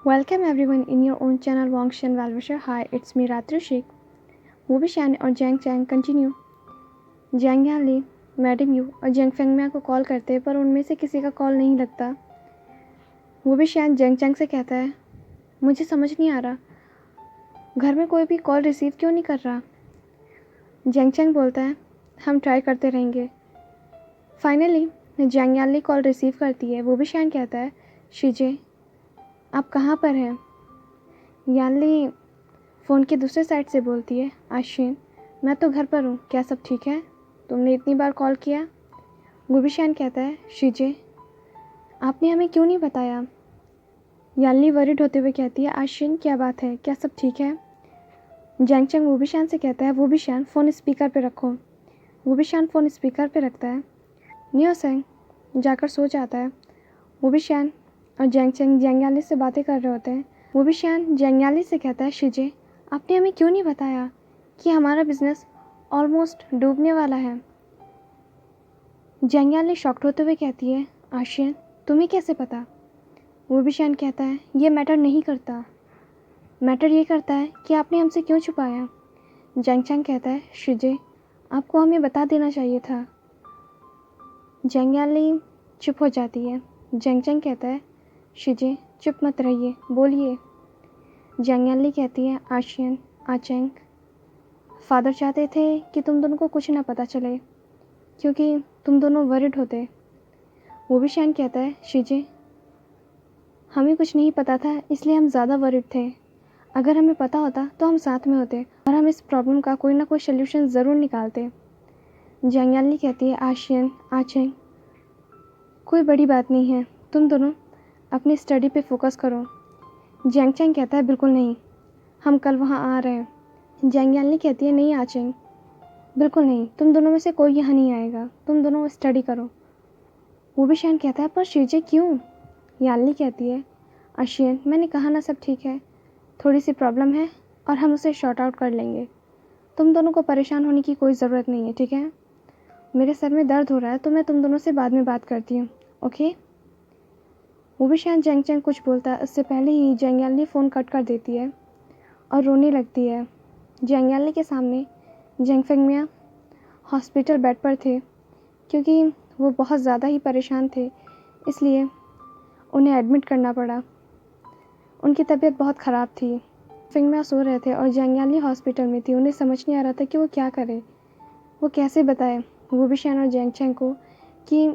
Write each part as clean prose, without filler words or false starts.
Welcome everyone in your own channel Wangshan Valvisher. Hi, it's me Ratrishik. Wubi Shan और जैंग Chang continue. जैंग यान ली, madam you और जैंग फेंगमिया को call करते हैं पर उनमें से किसी का कॉल नहीं लगता। वुबी शान जैंग चैंग से कहता है, मुझे समझ नहीं आ रहा, घर में कोई भी कॉल रिसीव क्यों नहीं कर रहा। जैंग चैंग बोलता है, हम ट्राई करते रहेंगे। फाइनली जैंग यान ली कॉल रिसीव करती है। वुबी शान कहता है, शीजे आप कहाँ पर हैं। यानली फ़ोन की दूसरे साइड से बोलती है, आशिन मैं तो घर पर हूँ, क्या सब ठीक है, तुमने इतनी बार कॉल किया। गुबिशान कहता है, शीजे आपने हमें क्यों नहीं बताया। यानली वरिड होते हुए कहती है, आशिन क्या बात है, क्या सब ठीक है। जैंग चैंग वुबिशान से कहता है, वुबिशान फ़ोन स्पीकर पे रखो। वुबिशान फ़ोन स्पीकर पे रखता है। नियो सेंग जाकर सो जाता है। वुबिशान और जैंग चैंग जैंग यानली से बातें कर रहे होते हैं। वुबिशान जैंग यानली से कहता है, शीजे आपने हमें क्यों नहीं बताया कि हमारा बिजनेस ऑलमोस्ट डूबने वाला है। जैंग यानली शॉक्ड होते हुए कहती है, आशियन तुम्हें कैसे पता। वुबिशान कहता है, ये मैटर नहीं करता, मैटर ये करता है कि आपने हमसे क्यों छुपाया। जैंग चैंग कहता है, शीजे आपको हमें बता देना चाहिए था। जैंग यानली चुप हो जाती है। जैंग चैंग कहता है, शीजे चुप मत रहिए, बोलिए। जैंग यानली कहती है, आशियन आचेंग फादर चाहते थे कि तुम दोनों को कुछ ना पता चले क्योंकि तुम दोनों वरिड होते। वुबिशान कहता है, शीजे हमें कुछ नहीं पता था इसलिए हम ज़्यादा वरिड थे, अगर हमें पता होता तो हम साथ में होते और हम इस प्रॉब्लम का कोई ना कोई सल्यूशन ज़रूर निकालते। जैंग यानली कहती है, आशियन आचेंग कोई बड़ी बात नहीं है, तुम दोनों अपनी स्टडी पे फोकस करो। जैंग चैंग कहता है, बिल्कुल नहीं, हम कल वहाँ आ रहे हैं। जैंग यानली कहती है, नहीं आचेंग बिल्कुल नहीं, तुम दोनों में से कोई यहाँ नहीं आएगा, तुम दोनों स्टडी करो। वुबिशान कहता है, पर शीजे क्यों। यानली कहती है, आशियन मैंने कहा ना सब ठीक है, थोड़ी सी प्रॉब्लम है और हम उसे शॉर्ट आउट कर लेंगे, तुम दोनों को परेशान होने की कोई ज़रूरत नहीं है, ठीक है। मेरे सर में दर्द हो रहा है तो मैं तुम दोनों से बाद में बात करती हूँ, ओके। वुबिशान जैंग चैंग कुछ बोलता है उससे पहले ही जैंग यानली फ़ोन कट कर देती है और रोने लगती है। जैंग यानली के सामने जैंग फेंगमिया हॉस्पिटल बेड पर थे क्योंकि वो बहुत ज़्यादा ही परेशान थे, इसलिए उन्हें एडमिट करना पड़ा। उनकी तबीयत बहुत ख़राब थी। फेंगमिया सो रहे थे और जैंग यानली हॉस्पिटल में थी। उन्हें समझ नहीं आ रहा था कि वो क्या करे, वो कैसे बताए वुबिशान और जैंग चैंग को कि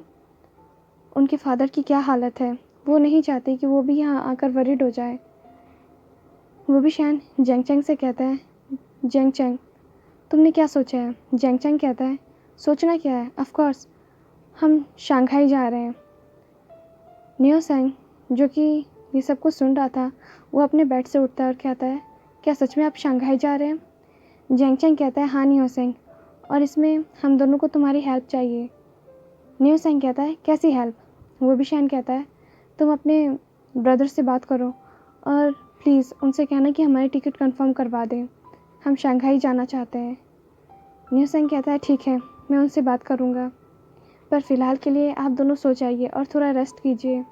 उनके फादर की क्या हालत है। वो नहीं चाहते कि वो भी यहाँ आकर वरिड हो जाए। वुबिशान जैंग चैंग से कहता है, जैंग चैंग तुमने क्या सोचा है। जैंग चैंग कहता है, सोचना क्या है, ऑफ कोर्स हम शंघाई जा रहे हैं। नियो सेंग जो कि ये सब कुछ सुन रहा था, वो अपने बेड से उठता है और कहता है, क्या सच में आप शंघाई जा रहे हैं। जैंग चैंग कहता है, हाँ नियो सेंग, और इसमें हम दोनों को तुम्हारी हेल्प चाहिए। नियो सेंग कहता है, कैसी हेल्प। वुबिशान कहता है, तुम अपने ब्रदर से बात करो और प्लीज़ उनसे कहना कि हमारी टिकट कंफर्म करवा दें, हम शंघाई जाना चाहते हैं। नियो सेंग कहता है, ठीक है मैं उनसे बात करूँगा, पर फ़िलहाल के लिए आप दोनों सो जाइए और थोड़ा रेस्ट कीजिए।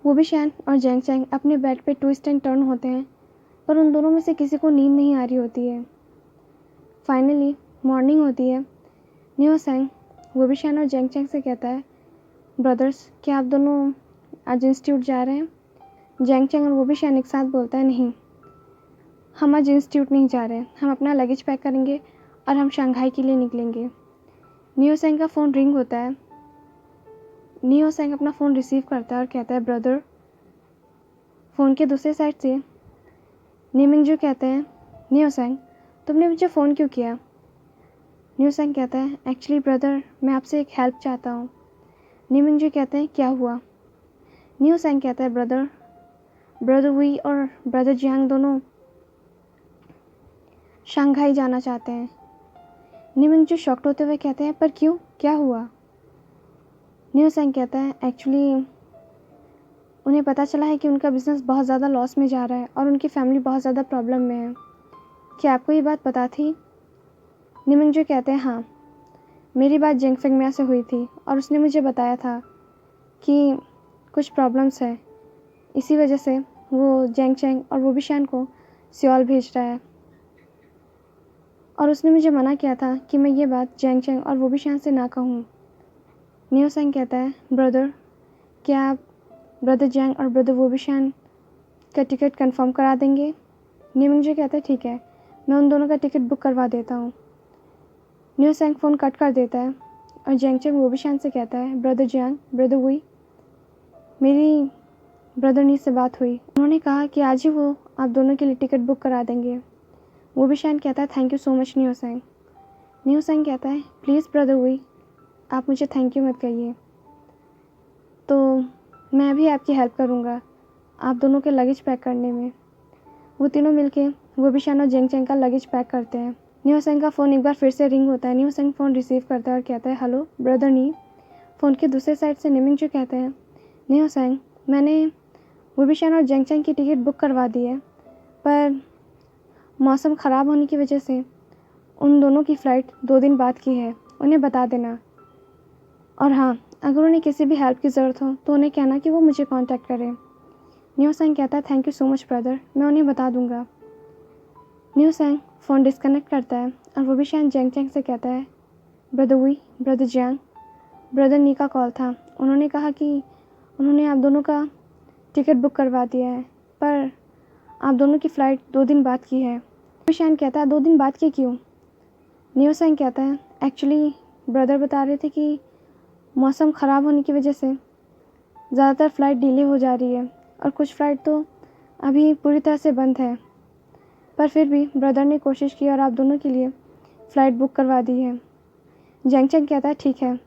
वुबिशान और जैंग चैंग अपने बेड पे ट्विस्ट एंड टर्न होते हैं पर उन दोनों में से किसी को नींद नहीं आ रही होती है। फाइनली मॉर्निंग होती है। नियो सेंग वुबिशान और जैंग चैंग से कहता है, ब्रदर्स क्या आप दोनों आज इंस्टीट्यूट जा रहे हैं। जैंग चैंग और वुबिशान एक साथ बोलता है, नहीं हम आज इंस्टीट्यूट नहीं जा रहे हैं, हम अपना लगेज पैक करेंगे और हम शंघाई के लिए निकलेंगे। नियो सेंग का फ़ोन रिंग होता है। नियो सेंग अपना फ़ोन रिसीव करता है और कहता है, ब्रदर। फ़ोन के दूसरे साइड से निमिंगजू कहते हैं, नियो सेंग तुमने मुझे फ़ोन क्यों किया। नियो सेंग कहता है, एक्चुअली ब्रदर मैं आपसे एक हेल्प चाहता हूँ। निमिंगजू कहते हैं, क्या हुआ। नियो सेंग कहता है, ब्रदर वी और ब्रदर जियांग दोनों शंघाई जाना चाहते हैं। निमिंगजू शॉक्ड होते हुए कहते हैं, पर क्यों, क्या हुआ। नियो सेंग कहता है, एक्चुअली उन्हें पता चला है कि उनका बिज़नेस बहुत ज़्यादा लॉस में जा रहा है और उनकी फैमिली बहुत ज़्यादा प्रॉब्लम में है। क्या आपको ये बात पता थी। निमिंगजू कहते हैं, हाँ मेरी बात जैंग फेंगमिया से हुई थी और उसने मुझे बताया था कि कुछ प्रॉब्लम्स है, इसी वजह से वो जैंग चैंग और वो भी शान को सियोल भेज रहा है। और उसने मुझे मना किया था कि मैं ये बात जैंग चैंग और वो भी शान से ना कहूँ। नियो सेंग कहता है, ब्रदर, क्या आप ब्रदर जैंग और ब्रदर वो भी शान का टिकट कंफर्म करा देंगे? नियो मुझे कहता है, ठीक है, मैं उन दोनों का टिकट बुक करवा देता हूँ। नियो सेंग फ़ोन कट कर देता है और जैंग चैंग वो भी शान से कहता है, ब्रदर जैंग, ब्रदर वुई, मेरी ब्रदर नी से बात हुई, उन्होंने कहा कि आज ही वो आप दोनों के लिए टिकट बुक करा देंगे। वो भी शान कहता है, thank you so much Neo Seng. Neo Seng कहता है, प्लीज़ ब्रदर वुई, आप मुझे थैंक यू मत कहिए, तो मैं भी आपकी हेल्प करूँगा आप दोनों के लगेज पैक करने में। वो तीनों मिलके वो भी शान और जैंग चैंग का लगेज पैक करते हैं। नियो सेंग का फ़ोन एक बार फिर से रिंग होता है। नियो सेंग फ़ोन रिसीव करता है और कहता है, हेलो ब्रदर नी। फ़ोन के दूसरे साइड से निमिंग जो कहते हैं, नियो सेंग, मैंने वो भी शान और जैंग चैंग की टिकट बुक करवा दी है, पर मौसम ख़राब होने की वजह से उन दोनों की फ़्लाइट 2 दिन बाद की है, उन्हें बता देना। और हाँ, अगर उन्हें किसी भी हेल्प की ज़रूरत हो तो उन्हें कहना कि वो मुझे कांटेक्ट करें। नियो सेंग कहता है, thank you so much brother, मैं उन्हें बता दूंगा। नियो सेंग फ़ोन डिस्कनेक्ट करता है और वो भी शान जैंग चैंग से कहता है, brother Wei, brother Jiang, brother Ni का कॉल था, उन्होंने कहा कि उन्होंने आप दोनों का टिकट बुक करवा दिया है, पर आप दोनों की फ़्लाइट 2 दिन बाद की है। वो भी शान कहता है, 2 दिन बाद की क्यों? नियो सेंग कहता है, एक्चुअली ब्रदर बता रहे थे कि मौसम ख़राब होने की वजह से ज़्यादातर फ़्लाइट डिले हो जा रही है और कुछ फ़्लाइट तो अभी पूरी तरह से बंद है, पर फिर भी ब्रदर ने कोशिश की और आप दोनों के लिए फ़्लाइट बुक करवा दी है। जैंग चैंग कहता है, ठीक है,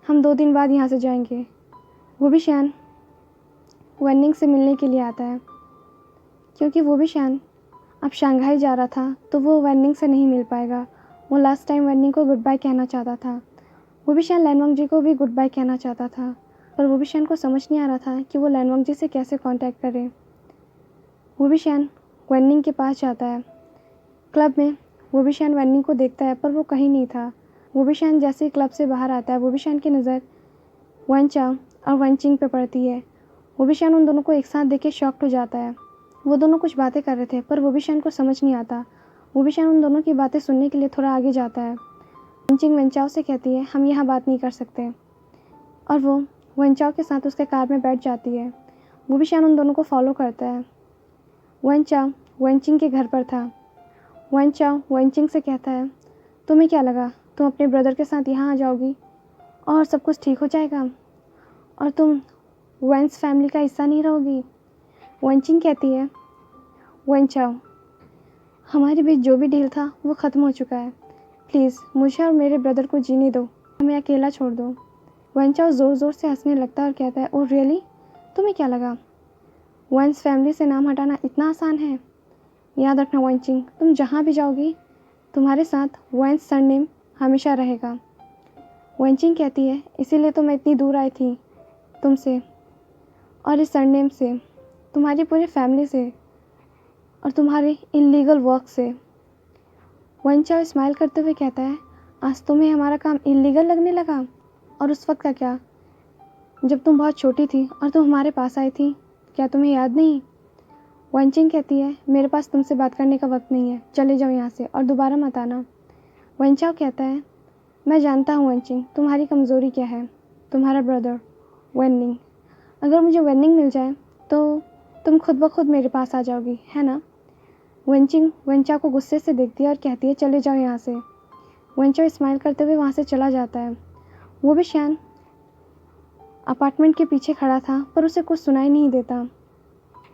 हम 2 दिन बाद यहाँ से जाएंगे। वो भी शान वेनिंग से मिलने के लिए आता है, क्योंकि वो भी शान अब शंघाई जा रहा था तो वो वेनिंग से नहीं मिल पाएगा। वो लास्ट टाइम वेनिंग को गुड बाय कहना चाहता था। वो भी शान लैनवांग जी को भी गुड बाय कहना चाहता था, पर वो भी शान को समझ नहीं आ रहा था कि वो लैनवांग जी से कैसे कांटेक्ट करे। वो भी शान वेनिंग के पास जाता है। क्लब में वो भी शान वेनिंग को देखता है, पर वो कहीं नहीं था। वो भी शान जैसे ही क्लब से बाहर आता है, वो भी शान की नज़र वन चाओ और वन चिंग पे पड़ती है। वो भी शान उन दोनों को एक साथ देख के शॉक्ड हो जाता है। वो दोनों कुछ बातें कर रहे थे, पर वो भी शान को समझ नहीं आता। वो भी शान उन दोनों की बातें सुनने के लिए थोड़ा आगे जाता है। वंचिंग वेंचाओ से कहती है, हम यहाँ बात नहीं कर सकते, और वो वेंचाओ के साथ उसके कार में बैठ जाती है। वो भी शान उन दोनों को फॉलो करता है। वेंचाओ वेंचिंग के घर पर था। वेंचाओ वेंचिंग से कहता है, तुम्हें क्या लगा तुम अपने ब्रदर के साथ यहाँ आ जाओगी और सब कुछ ठीक हो जाएगा और तुम वेंस फैमिली का हिस्सा नहीं रहोगी? वेंचिंग कहती है, वेंचाओ, हमारे बीच जो भी डील था वो ख़त्म हो चुका है, प्लीज़ मुझे और मेरे ब्रदर को जीने दो, हमें अकेला छोड़ दो। वेंचाओ ज़ोर ज़ोर से हंसने लगता है और कहता है, ओह रियली, तुम्हें क्या लगा वेंस फैमिली से नाम हटाना इतना आसान है? याद रखना वेंचिंग, तुम जहाँ भी जाओगी तुम्हारे साथ वेंस सरनेम हमेशा रहेगा। वेंचिंग कहती है, इसीलिए तो मैं इतनी दूर आई थी तुमसे और इस सरनेम से, तुम्हारी पूरी फैमिली से और तुम्हारे इलीगल वर्क से। वेंचाओ स्माइल करते हुए कहता है, आज तुम्हें हमारा काम इलीगल लगने लगा? और उस वक्त का क्या, जब तुम बहुत छोटी थी और तुम हमारे पास आई थी, क्या तुम्हें याद नहीं? वेंचिंग कहती है, मेरे पास तुमसे बात करने का वक्त नहीं है, चले जाओ यहाँ से और दोबारा मत आना। वेंचाओ कहता है, मैं जानता हूँ वेंचिंग, तुम्हारी कमज़ोरी क्या है, तुम्हारा ब्रदर वेनिंग। अगर मुझे वेनिंग मिल जाए तो तुम खुद ब खुद मेरे पास आ जाओगी, है ना? वेंचिंग वेंचाओ को गुस्से से देखती है और कहती है, चले जाओ यहाँ से। वेंचाओ स्माइल करते हुए वहाँ से चला जाता है। वो भी शान अपार्टमेंट के पीछे खड़ा था, पर उसे कुछ सुनाई नहीं देता।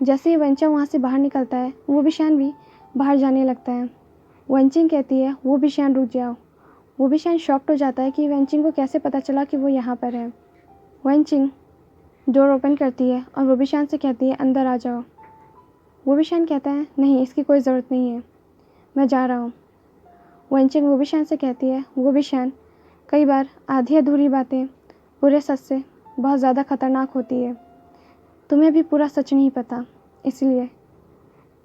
जैसे ही वेंचाओ वहाँ से बाहर निकलता है, वो भी शान भी बाहर जाने लगता है। वेंचिंग कहती है, वो भी शान रुक जाओ। वो भी शान शॉक्ड हो जाता है कि वेंचिंग को कैसे पता चला कि वो यहाँ पर है। वेंचिंग डोर ओपन करती है और वो भी शान से कहती है, अंदर आ जाओ। वो भी शान कहता है, नहीं, इसकी कोई ज़रूरत नहीं है, मैं जा रहा हूँ। वेंचिंग वो भी शान से कहती है, वो भी शान, कई बार आधी अधूरी बातें पूरे सच से बहुत ज़्यादा ख़तरनाक होती है, तुम्हें भी पूरा सच नहीं पता, इसलिए।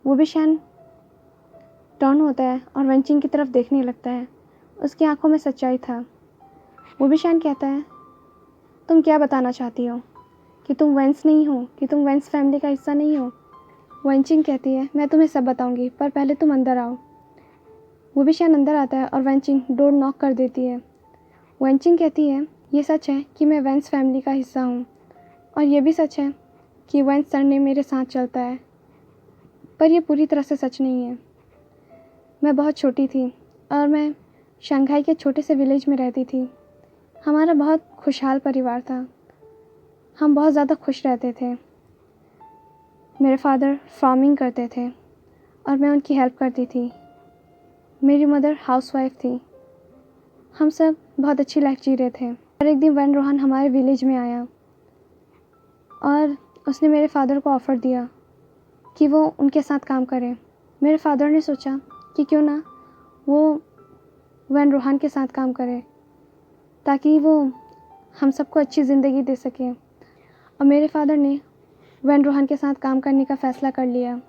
वो भी शान टर्न होता है और वेंचिंग की तरफ देखने लगता है। उसकी आंखों में सच्चाई था। वो भी शान कहता है, तुम क्या बताना चाहती हो? कि तुम वेंस नहीं हो, कि तुम वेंस फैमिली का हिस्सा नहीं हो। वेंचिंग कहती है मैं तुम्हें सब बताऊंगी, पर पहले तुम अंदर आओ। वुबिशान अंदर आता है और वेंचिंग डोर नॉक कर देती है। वेंचिंग कहती है ये सच है कि मैं वेंस फैमिली का हिस्सा हूँ, और ये भी सच है कि वेंस सरनेम मेरे साथ चलता है, पर यह पूरी तरह से सच नहीं है। मैं बहुत छोटी थी और मैं शंघाई के छोटे से विलेज में रहती थी। हमारा बहुत खुशहाल परिवार था, हम बहुत ज़्यादा खुश रहते थे। मेरे फादर फार्मिंग करते थे और मैं उनकी हेल्प करती थी। मेरी मदर हाउसवाइफ थी। हम सब बहुत अच्छी लाइफ जी रहे थे। और एक दिन वैन रोहन हमारे विलेज में आया और उसने मेरे फादर को ऑफ़र दिया कि वो उनके साथ काम करें। मेरे फादर ने सोचा कि क्यों ना वो वैन रोहन के साथ काम करे ताकि वो हम सबको अच्छी ज़िंदगी दे सके। और मेरे फादर ने वैन रोहन के साथ काम करने का फ़ैसला कर लिया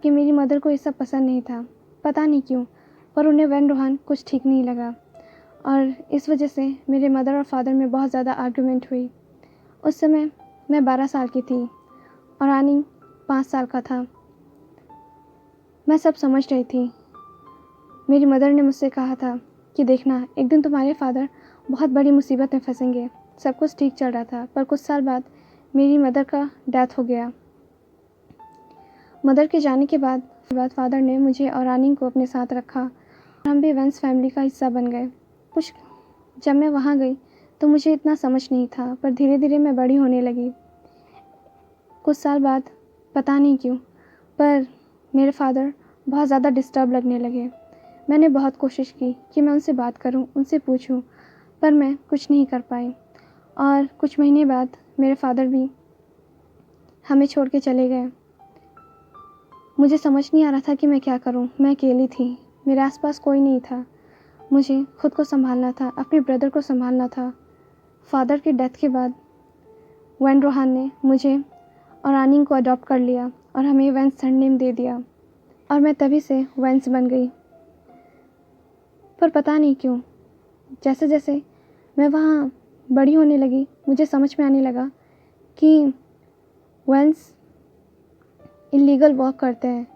कि मेरी मदर को ये सब पसंद नहीं था, पता नहीं क्यों, पर उन्हें वैन रोहन कुछ ठीक नहीं लगा और इस वजह से मेरे मदर और फादर में बहुत ज़्यादा आर्गुमेंट हुई। उस समय मैं 12 साल की थी और आनिंग 5 साल का था। मैं सब समझ रही थी। मेरी मदर ने मुझसे कहा था कि देखना एक दिन तुम्हारे फादर बहुत बड़ी मुसीबत में फंसेंगे। सब कुछ ठीक चल रहा था, पर कुछ साल बाद मेरी मदर का डेथ हो गया। मदर के जाने के बाद फादर ने मुझे और आनिंग को अपने साथ रखा और हम भी वेंस फैमिली का हिस्सा बन गए। जब मैं वहाँ गई तो मुझे इतना समझ नहीं था, पर धीरे धीरे मैं बड़ी होने लगी। कुछ साल बाद पता नहीं क्यों, पर मेरे फादर बहुत ज़्यादा डिस्टर्ब लगने लगे। मैंने बहुत कोशिश की कि मैं उनसे बात करूं, उनसे पूछूं, पर मैं कुछ नहीं कर पाई। और कुछ महीने बाद मेरे फादर भी हमें छोड़ के चले गए। मुझे समझ नहीं आ रहा था कि मैं क्या करूं। मैं अकेली थी, मेरे आसपास कोई नहीं था। मुझे खुद को संभालना था, अपने ब्रदर को संभालना था। फादर की डेथ के बाद वैन रोहन ने मुझे और आनिंग को अडॉप्ट कर लिया और हमें वेंस सरनेम दे दिया और मैं तभी से वेंस बन गई। पर पता नहीं क्यों, जैसे जैसे मैं वहाँ बड़ी होने लगी, मुझे समझ में आने लगा कि वेंस इलीगल वर्क करते हैं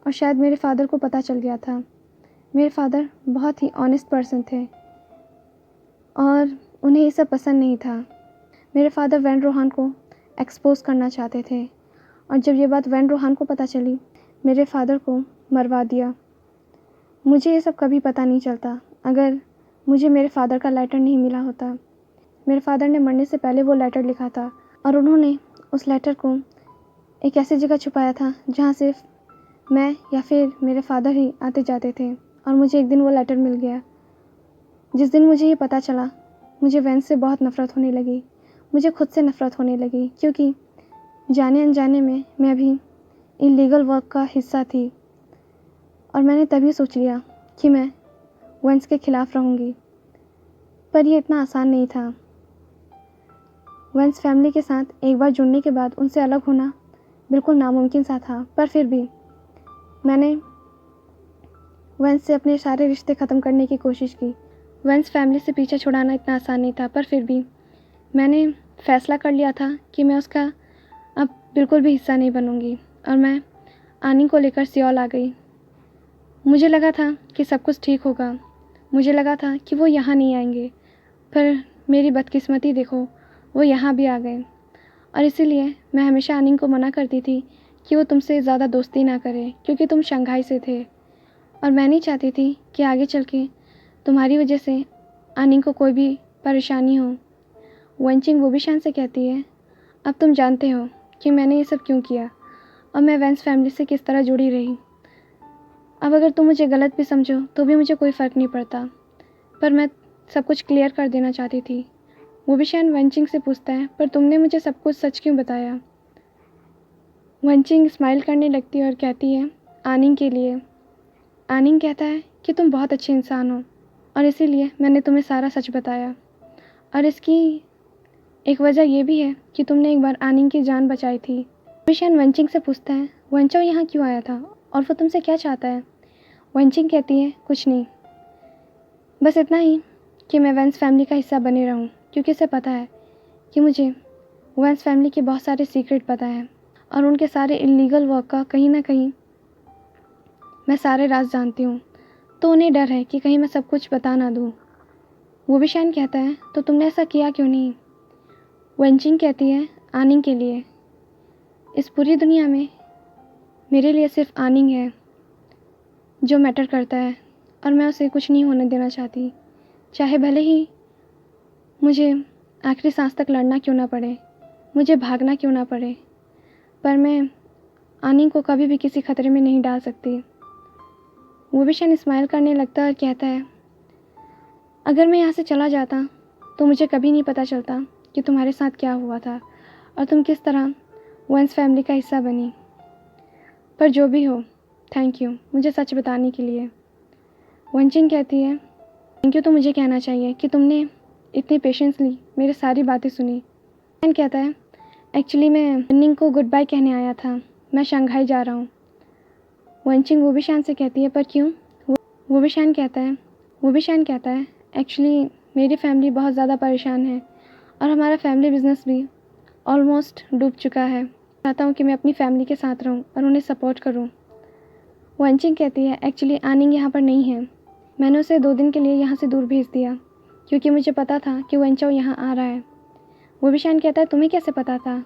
और शायद मेरे फादर को पता चल गया था। मेरे फादर बहुत ही ऑनेस्ट पर्सन थे और उन्हें ये सब पसंद नहीं था। मेरे फादर वैन रोहन को एक्सपोज करना चाहते थे और जब ये बात वैन रोहन को पता चली, मेरे फादर को मरवा दिया। मुझे ये सब कभी पता नहीं चलता अगर मुझे मेरे फादर का लेटर नहीं मिला होता। मेरे फादर ने मरने से पहले वो लेटर लिखा था और उन्होंने उस लेटर को एक ऐसी जगह छुपाया था जहाँ सिर्फ मैं या फिर मेरे फादर ही आते जाते थे। और मुझे एक दिन वो लेटर मिल गया। जिस दिन मुझे ये पता चला, मुझे वेंस से बहुत नफ़रत होने लगी। मुझे खुद से नफ़रत होने लगी क्योंकि जाने अनजाने में मैं भी इलीगल वर्क का हिस्सा थी और मैंने तभी सोच लिया कि मैं वेंस के ख़िलाफ़ रहूँगी। पर ये इतना आसान नहीं था। वेंस फैमिली के साथ एक बार जुड़ने के बाद उनसे अलग होना बिल्कुल नामुमकिन सा था, पर फिर भी मैंने वेंस से अपने सारे रिश्ते ख़त्म करने की कोशिश की। वेंस फैमिली से पीछे छुड़ाना इतना आसान नहीं था, पर फिर भी मैंने फ़ैसला कर लिया था कि मैं उसका अब बिल्कुल भी हिस्सा नहीं बनूंगी और मैं आनिंग को लेकर सियोल आ गई। मुझे लगा था कि सब कुछ ठीक होगा, मुझे लगा था कि वो यहाँ नहीं आएंगे, पर मेरी बदकिस्मती देखो, वो यहाँ भी आ गए। और इसीलिए मैं हमेशा आनिंग को मना करती थी कि वो तुमसे ज़्यादा दोस्ती ना करे क्योंकि तुम शंघाई से थे और मैं नहीं चाहती थी कि आगे चल के तुम्हारी वजह से आनिंग को कोई भी परेशानी हो। वेंचिंग वुबिशान से कहती है अब तुम जानते हो कि मैंने ये सब क्यों किया और मैं वेंस फैमिली से किस तरह जुड़ी रही। अब अगर तुम मुझे गलत भी समझो तो भी मुझे कोई फ़र्क नहीं पड़ता, पर मैं सब कुछ क्लियर कर देना चाहती थी। वुबिशान वेंचिंग से पूछता है पर तुमने मुझे सब कुछ सच क्यों बताया। वेंचिंग स्माइल करने लगती है और कहती है आनिंग के लिए। आनिंग कहता है कि तुम बहुत अच्छे इंसान हो और इसीलिए मैंने तुम्हें सारा सच बताया, और इसकी एक वजह यह भी है कि तुमने एक बार आनिंग की जान बचाई थी। वुबिशान वेंचिंग से पूछता है वेंचाओ यहाँ क्यों आया था और वो तुमसे क्या चाहता है। वेंचिंग कहती है कुछ नहीं, बस इतना ही कि मैं वेंस फैमिली का हिस्सा बने रहूं क्योंकि उसे पता है कि मुझे वेंस फैमिली के बहुत सारे सीक्रेट पता है और उनके सारे इलीगल वर्क का कहीं ना कहीं मैं सारे राज जानती हूँ। तो उन्हें डर है कि कहीं मैं सब कुछ बता ना दूँ। वो भी शान कहता है तो तुमने ऐसा किया क्यों नहीं? वेंचिंग कहती है आनिंग के लिए। इस पूरी दुनिया में मेरे लिए सिर्फ आनिंग है जो मैटर करता है और मैं उसे कुछ नहीं होने देना चाहती, चाहे भले ही मुझे आखिरी सांस तक लड़ना क्यों ना पड़े, मुझे भागना क्यों ना पड़े, पर मैं आनिंग को कभी भी किसी खतरे में नहीं डाल सकती। वो भी शान स्माइल करने लगता है और कहता है अगर मैं यहाँ से चला जाता तो मुझे कभी नहीं पता चलता कि तुम्हारे साथ क्या हुआ था और तुम किस तरह वेंस फैमिली का हिस्सा बनी। पर जो भी हो, थैंक यू मुझे सच बताने के लिए। वेंचिंग कहती है थैंक यू तो मुझे कहना चाहिए कि तुमने इतनी पेशेंसली मेरी सारी बातें सुनी। एन कहता है एक्चुअली मैं निंग को गुड बाय कहने आया था, मैं शंघाई जा रहा हूँ। वेंचिंग वो भी शान से कहती है पर क्यों? वो भी शान कहता है एक्चुअली मेरी फैमिली बहुत ज़्यादा परेशान है और हमारा फैमिली बिजनेस भी ऑलमोस्ट डूब चुका है। चाहता हूँ कि मैं अपनी फैमिली के साथ रहूँ और उन्हें सपोर्ट करूँ। वेंचिंग कहती है एक्चुअली आनिंग यहाँ पर नहीं है, मैंने उसे 2 दिन के लिए यहाँ से दूर भेज दिया क्योंकि मुझे पता था कि वेंचाओ यहाँ आ रहा है। वो भी शान कहता है तुम्हें कैसे पता था?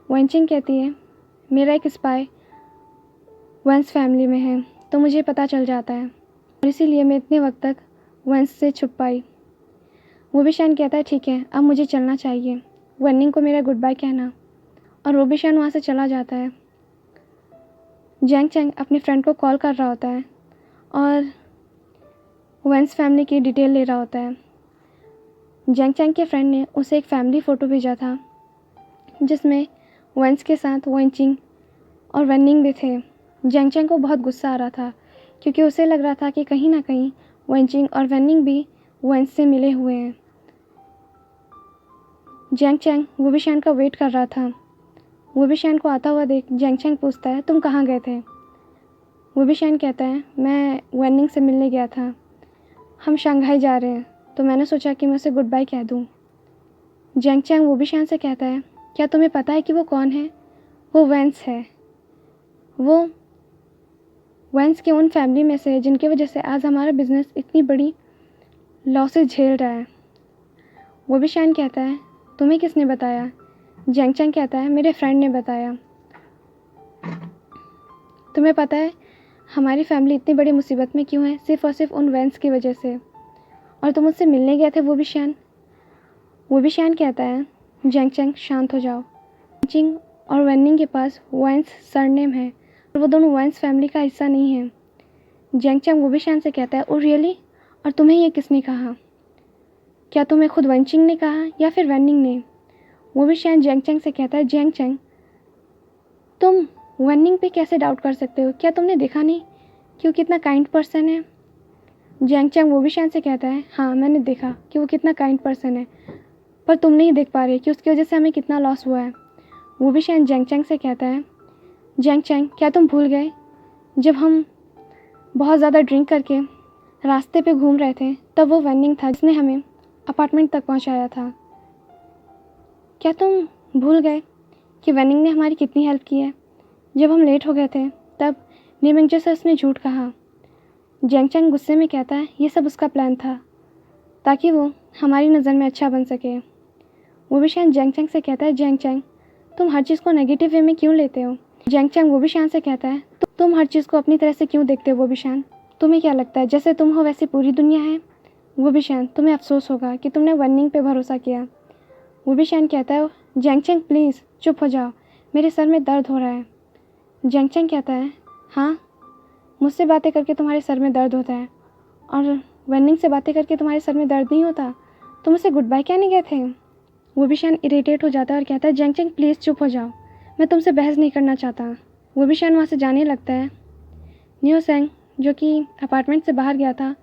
वेंचिंग कहती है मेरा एक स्पाई वेंस फैमिली में है तो मुझे पता चल जाता है और इसीलिए मैं इतने वक्त तक वेंस से छुप पाई। वो भी शान कहता है ठीक है अब मुझे चलना चाहिए, वेनिंग को मेरा गुड बाय कहना। और वो भी शान वहाँ से चला जाता है। जैंग चैंग अपने फ्रेंड को कॉल कर रहा होता है और वेंस फैमिली की डिटेल ले रहा होता है। जैंग चैंग के फ्रेंड ने उसे एक फैमिली फ़ोटो भेजा था जिसमें वेंस के साथ वेंचिंग और वेनिंग भी थे। जैंग चैंग को बहुत गुस्सा आ रहा था क्योंकि उसे लग रहा था कि कहीं ना कहीं वेंचिंग और वेनिंग भी वेंस से मिले हुए हैं। जैंग चैंग वो भी शान का वेट कर रहा था। वो भी शान को आता हुआ देख जैंग चैंग पूछता है तुम कहाँ गए थे? वो भी शान कहता है मैं वेनिंग से मिलने गया था, हम शंघाई जा रहे हैं तो मैंने सोचा कि मैं उसे गुड बाय कह दूँ। जैंग चैंग वो भी शान से कहता है क्या तुम्हें पता है कि वो कौन है? वो वेंस है, वो वेंस के उन फैमिली में से है जिनकी वजह से आज हमारा बिजनेस इतनी बड़ी लॉसेस झेल रहा है। वो भी शान कहता है तुम्हें किसने बताया? जैंग चैंग कहता है मेरे फ्रेंड ने बताया। तुम्हें पता है हमारी फैमिली इतनी बड़ी मुसीबत में क्यों है? सिर्फ़ और सिर्फ उन वेंस की वजह से। और तुम उससे मिलने गए थे? वो भी शान कहता है जैंग चैंग शांत हो जाओ, चिंग और वेनिंग के पास वेंस सरनेम है और वो दोनों वेंस फैमिली का हिस्सा नहीं है। जैंग चैंग वो भी शान से कहता है ओ रियली? और तुम्हें ये किसने कहा? क्या तुम्हें खुद वेंचिंग ने कहा या फिर वेनिंग ने? वो भी शान जैंग चैंग से कहता है जैंग चैंग तुम वेनिंग पे कैसे डाउट कर सकते हो? क्या तुमने देखा नहीं कि वो कितना काइंड पर्सन है? जैंग चैंग वो भी शान से कहता है हाँ मैंने देखा कि वो कितना काइंड पर्सन है, पर तुम नहीं देख पा रहे कि उसकी वजह से हमें कितना लॉस हुआ है। वो भी शान जैंग चैंग से कहता है जैंग चैंग क्या तुम भूल गए जब हम बहुत ज़्यादा ड्रिंक करके रास्ते पे घूम रहे थे तब वो वेनिंग था जिसने हमें अपार्टमेंट तक पहुंचाया था। क्या तुम भूल गए कि वेनिंग ने हमारी कितनी हेल्प की है? जब हम लेट हो गए थे तब निमिंगजे से उसने झूठ कहा। जैंग चैंग गुस्से में कहता है ये सब उसका प्लान था ताकि वो हमारी नज़र में अच्छा बन सके। वो भी शान जैंग चैंग से कहता है जैंग चैंग तुम हर चीज़ को नेगेटिव वे में क्यों लेते हो? जैंग चैंग वो भी शान से कहता है तुम हर चीज़ को अपनी तरह से क्यों देखते हो? वो भी शान तुम्हें क्या लगता है जैसे तुम हो वैसी पूरी दुनिया है? वो भी शान तुम्हें अफसोस होगा कि तुमने वेनिंग पे भरोसा किया। वो भी शान कहता है जैंग चैंग प्लीज़ चुप हो जाओ, मेरे सर में दर्द हो रहा है। जैंग चैंग कहता है हाँ मुझसे बातें करके तुम्हारे सर में दर्द होता है और वेनिंग से बातें करके तुम्हारे सर में दर्द नहीं होता? तुम उसे गुड बाय कहने गए थे? वो भी शान इरिटेट हो जाता है और कहता है जैंग चैंग प्लीज़ चुप हो जाओ, मैं तुमसे बहस नहीं करना चाहता। वो भी शान वहाँ से जाने लगता है। नियो सेंग जो कि अपार्टमेंट से बाहर गया था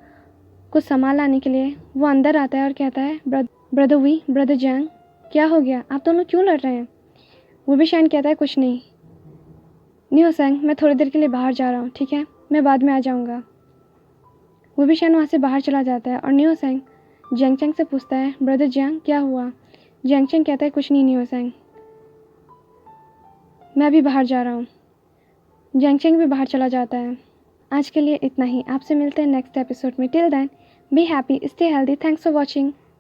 कुछ सामान लाने के लिए, वो अंदर आता है और कहता है ब्रदर जैंग क्या हो गया, आप दोनों क्यों लड़ रहे हैं? वो भी शान कहता है कुछ नहीं। नियो सेंग मैं थोड़ी देर के लिए बाहर जा रहा हूँ, ठीक है, मैं बाद में आ जाऊँगा। वो भी शान वहाँ से बाहर चला जाता है और नियो सेंग जैंग चैंग से पूछता है ब्रदर जैंग क्या हुआ? जैंग चैंग कहता है कुछ नहीं नियो सेंग, मैं अभी बाहर जा रहा हूँ। जैंग भी बाहर चला जाता है। आज के लिए इतना ही। आपसे मिलते हैं नेक्स्ट एपिसोड में। Till then be happy, stay healthy. Thanks for watching.